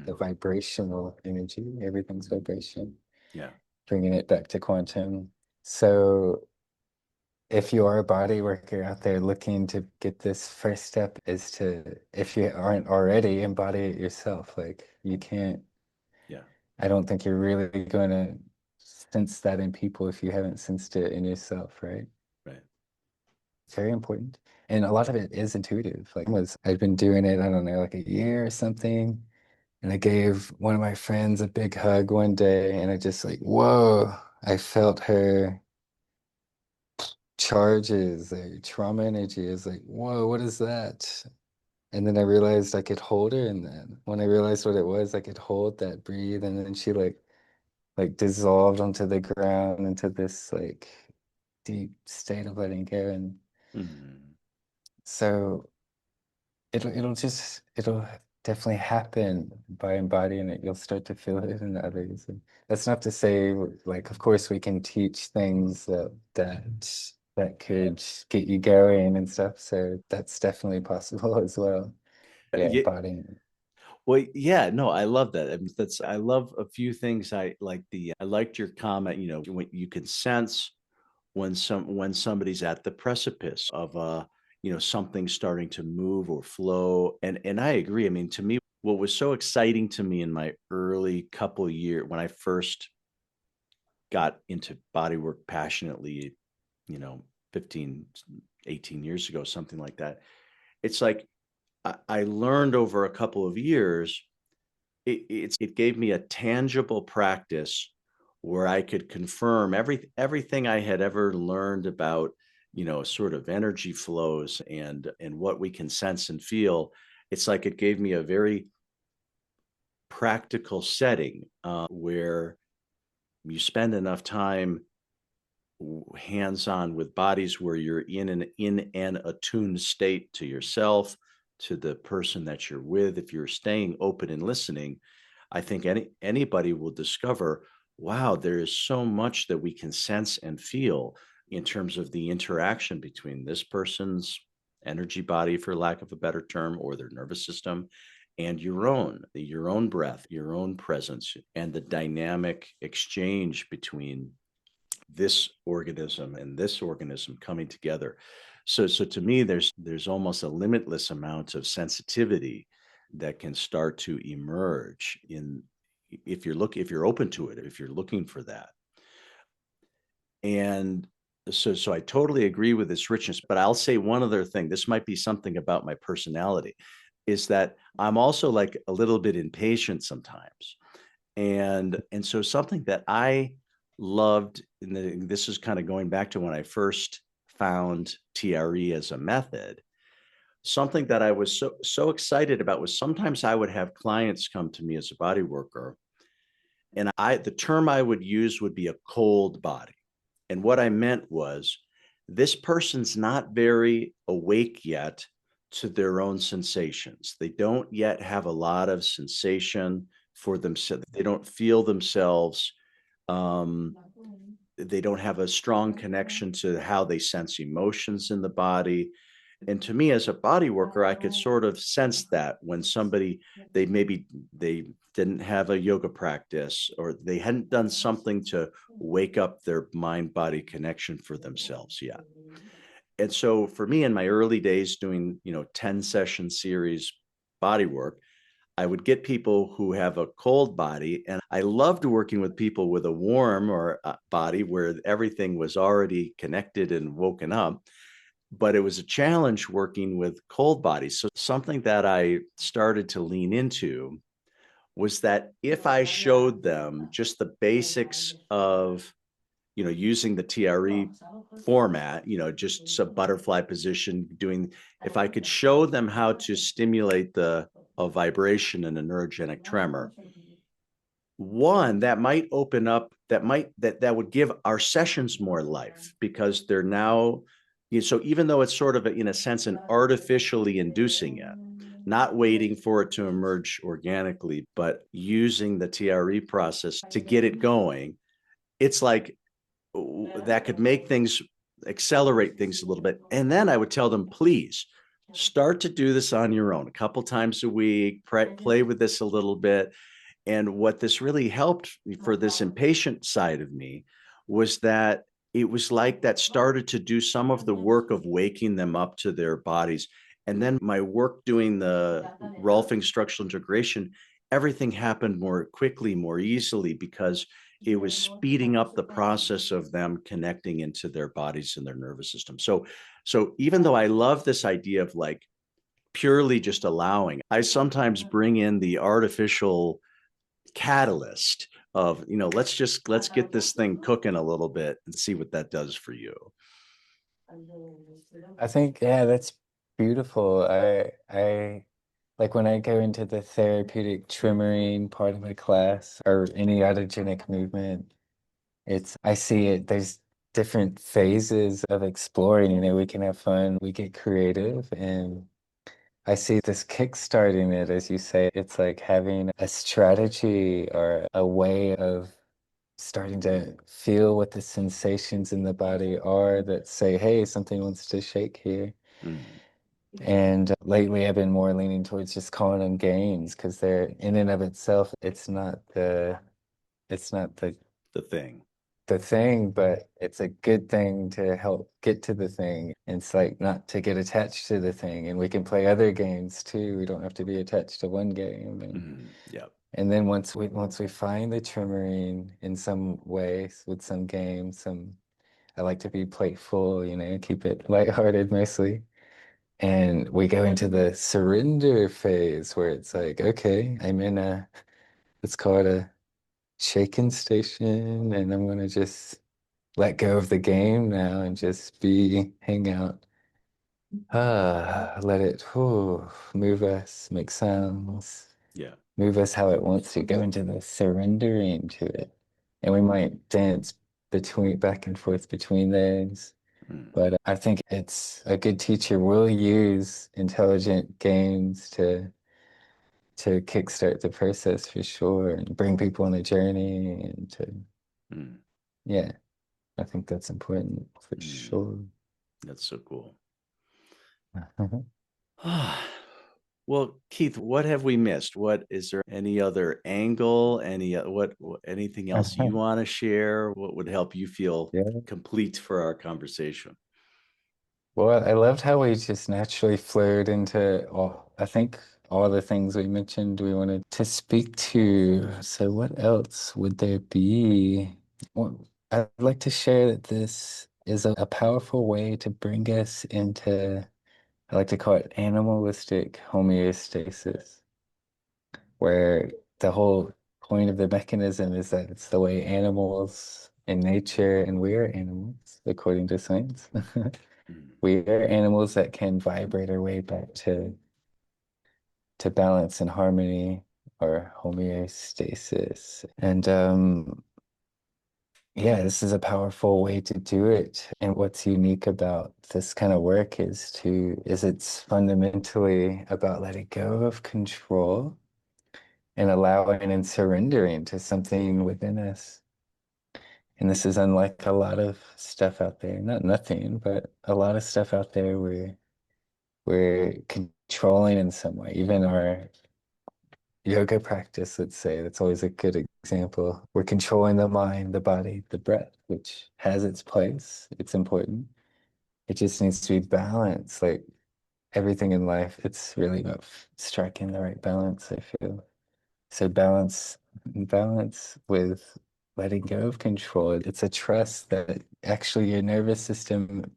the vibrational energy, everything's vibration. Yeah. Bringing it back to quantum. So if you are a body worker out there looking to get this, first step is to, if you aren't already, embody it yourself. Like you can't, Yeah. I don't think you're really going to sense that in people if you haven't sensed it in yourself, right? Right. It's very important. And a lot of it is intuitive. I'd been doing it, I don't know, like a year or something. And I gave one of my friends a big hug one day, and I just like, whoa, I felt her charges, her trauma energy. I was like, whoa, what is that? And then I realized I could hold her, and then when I realized what it was, I could hold that, breathe, and then she like dissolved onto the ground into this like deep state of letting go. And so it'll definitely happen by embodying it. You'll start to feel it in others. And that's not to say, like, of course we can teach things that could get you going and stuff. So that's definitely possible as well. Yeah, Yeah. embodying it. Well, yeah, no, I love that. I mean, I love a few things. I liked your comment, when you can sense when somebody's at the precipice of something starting to move or flow. And I agree. I mean, to me, what was so exciting to me in my early couple of years when I first got into bodywork passionately, 15, 18 years ago, something like that. It's like I learned over a couple of years, it gave me a tangible practice where I could confirm everything I had ever learned about, sort of energy flows and what we can sense and feel. It's like it gave me a very practical setting where you spend enough time hands-on with bodies where you're in an attuned state to yourself, to the person that you're with. If you're staying open and listening, I think anybody will discover, wow, there is so much that we can sense and feel in terms of the interaction between this person's energy body, for lack of a better term, or their nervous system, and your own breath, your own presence, and the dynamic exchange between this organism and this organism coming together. So to me, there's almost a limitless amount of sensitivity that can start to emerge if you're open to it, if you're looking for that. And so I totally agree with this richness, but I'll say one other thing. This might be something about my personality, is that I'm also like a little bit impatient sometimes. And so something that I loved, and this is kind of going back to when I first found TRE as a method, something that I was so excited about was sometimes I would have clients come to me as a body worker, and the term I would use would be a cold body. And what I meant was, this person's not very awake yet to their own sensations. They don't yet have a lot of sensation for themselves. They don't feel themselves. They don't have a strong connection to how they sense emotions in the body. And to me, as a body worker, I could sort of sense that when somebody, they didn't have a yoga practice, or they hadn't done something to wake up their mind body connection for themselves yet. And so for me, in my early days doing, 10 session series body work, I would get people who have a cold body, and I loved working with people with a warm or body where everything was already connected and woken up. But it was a challenge working with cold bodies. So something that I started to lean into was that if I showed them just the basics of, using the TRE format, just a butterfly position, if I could show them how to stimulate a vibration and a neurogenic tremor, one that might open up, that would give our sessions more life, because they're now, so even though it's sort of in a sense an artificially inducing it, not waiting for it to emerge organically, but using the TRE process to get it going, it's like that could make things, accelerate things a little bit. And then I would tell them, please start to do this on your own a couple times a week, play with this a little bit. And what this really helped for this impatient side of me was that it was like that started to do some of the work of waking them up to their bodies. And then my work doing the Rolfing structural integration, everything happened more quickly, more easily, because it was speeding up the process of them connecting into their bodies and their nervous system. So even though I love this idea of like purely just allowing, I sometimes bring in the artificial catalyst of, let's get this thing cooking a little bit and see what that does for you. I think, yeah, that's beautiful. I like when I go into the therapeutic tremoring part of my class or any autogenic movement, I see it, there's different phases of exploring, we can have fun, we get creative, and I see this kickstarting it, as you say. It's like having a strategy or a way of starting to feel what the sensations in the body are that say, hey, something wants to shake here. Mm. And lately I've been more leaning towards just calling them games, because they're in and of itself, it's not The thing. the thing, but it's a good thing to help get to the thing. It's like not to get attached to the thing. And we can play other games too. We don't have to be attached to one game. Yeah. And then once we find the tremoring in some ways with some games, I like to be playful, keep it lighthearted mostly. And we go into the surrender phase where it's like, okay, let's call it a shaken station, and I'm gonna just let go of the game now and just hang out. Let it move us, make sounds, Yeah. move us how it wants to, go into the surrendering to it. And we might dance back and forth between those. Mm. But I think it's a good teacher will use intelligent games to kickstart the process for sure, and bring people on a journey, and Mm. yeah, I think that's important for Mm. sure. That's so cool. Well, Keith, what have we missed? What is there any other angle? Anything else you want to share? What would help you feel Yeah. complete for our conversation? Well, I loved how we just naturally flowed into I think all the things we mentioned we wanted to speak to. So what else would there be? Well, I'd like to share that this is a powerful way to bring us into, I like to call it animalistic homeostasis, where the whole point of the mechanism is that it's the way animals in nature, and we are animals, according to science. Mm. We are animals that can vibrate our way back to balance and harmony, or homeostasis. And yeah, this is a powerful way to do it. And what's unique about this kind of work is it's fundamentally about letting go of control and allowing and surrendering to something within us. And this is unlike a lot of stuff out there. Not nothing, but a lot of stuff out there where we're controlling in some way. Even our yoga practice, let's say, that's always a good example. We're controlling the mind, the body, the breath, which has its place. It's important. It just needs to be balanced. Like everything in life, it's really about striking the right balance, I feel. So balance with letting go of control. It's a trust that actually your nervous system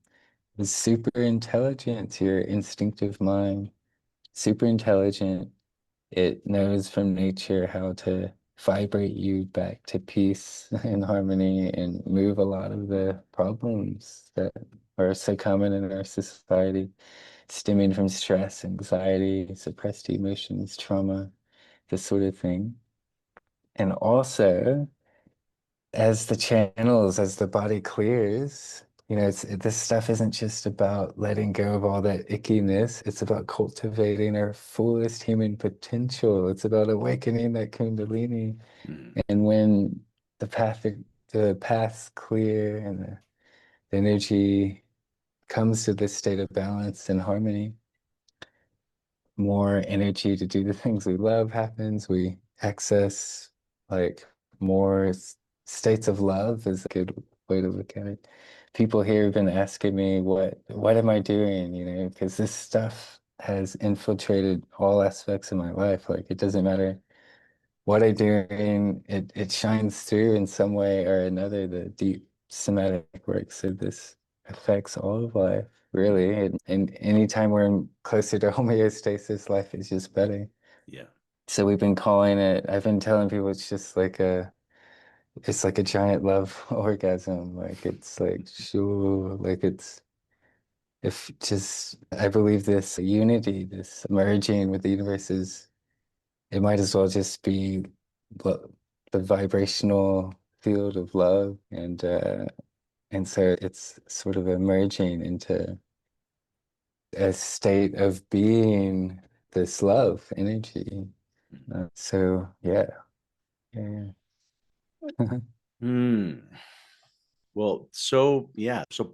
is super intelligent, your instinctive mind, super intelligent. It knows from nature how to vibrate you back to peace and harmony and move a lot of the problems that are so common in our society, stemming from stress, anxiety, suppressed emotions, trauma, this sort of thing. And also, as the body clears, this stuff isn't just about letting go of all that ickiness. It's about cultivating our fullest human potential. It's about awakening that Kundalini. And when the path's clear and the energy comes to this state of balance and harmony, more energy to do the things we love happens. We access like more states of love is a good way to look at it. People here have been asking me, what am I doing? Because this stuff has infiltrated all aspects of my life. Like it doesn't matter what I'm doing, it shines through in some way or another, the deep somatic work. So this affects all of life, really. And anytime we're closer to homeostasis, life is just better. Yeah. So I've been telling people it's like a giant love orgasm. Like it's like, sure, like I believe this unity, this merging with the universe it might as well just be the vibrational field of love, and so it's sort of emerging into a state of being this love energy. So yeah. Well, so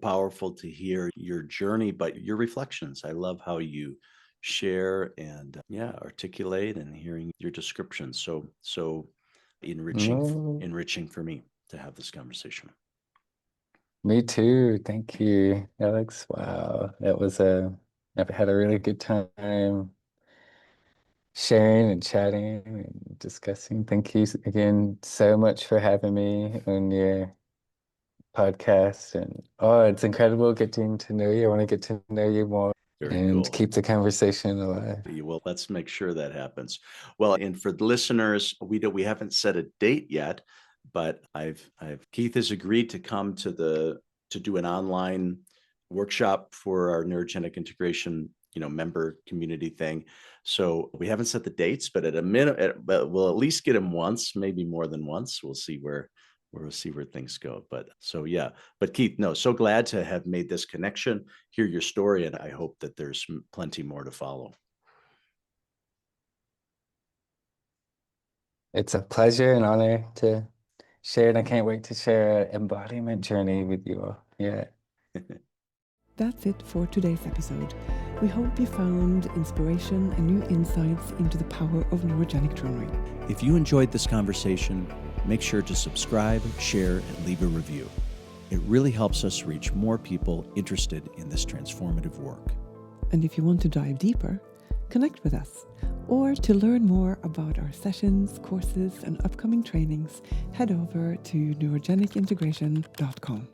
powerful to hear your journey, but your reflections. I love how you share and articulate, and hearing your description. So No, enriching for me to have this conversation. me too. Thank you, Alex. Wow, I've had a really good time sharing and chatting and discussing. Thank you again so much for having me on your podcast. And it's incredible getting to know you. I want to get to know you more Very and cool. keep the conversation alive. Well, let's make sure that happens. Well, and for the listeners, we haven't set a date yet, but Keith has agreed to come to do an online workshop for our neurogenic integration, member community thing. So we haven't set the dates, but we'll at least get him once, maybe more than once. We'll see where things go. But Keith, no, so glad to have made this connection, hear your story, and I hope that there's plenty more to follow. It's a pleasure and honor to share, and I can't wait to share an embodiment journey with you all. Yeah. That's it for today's episode. We hope you found inspiration and new insights into the power of neurogenic tremoring. If you enjoyed this conversation, make sure to subscribe, share, and leave a review. It really helps us reach more people interested in this transformative work. And if you want to dive deeper, connect with us. Or to learn more about our sessions, courses, and upcoming trainings, head over to neurogenicintegration.com.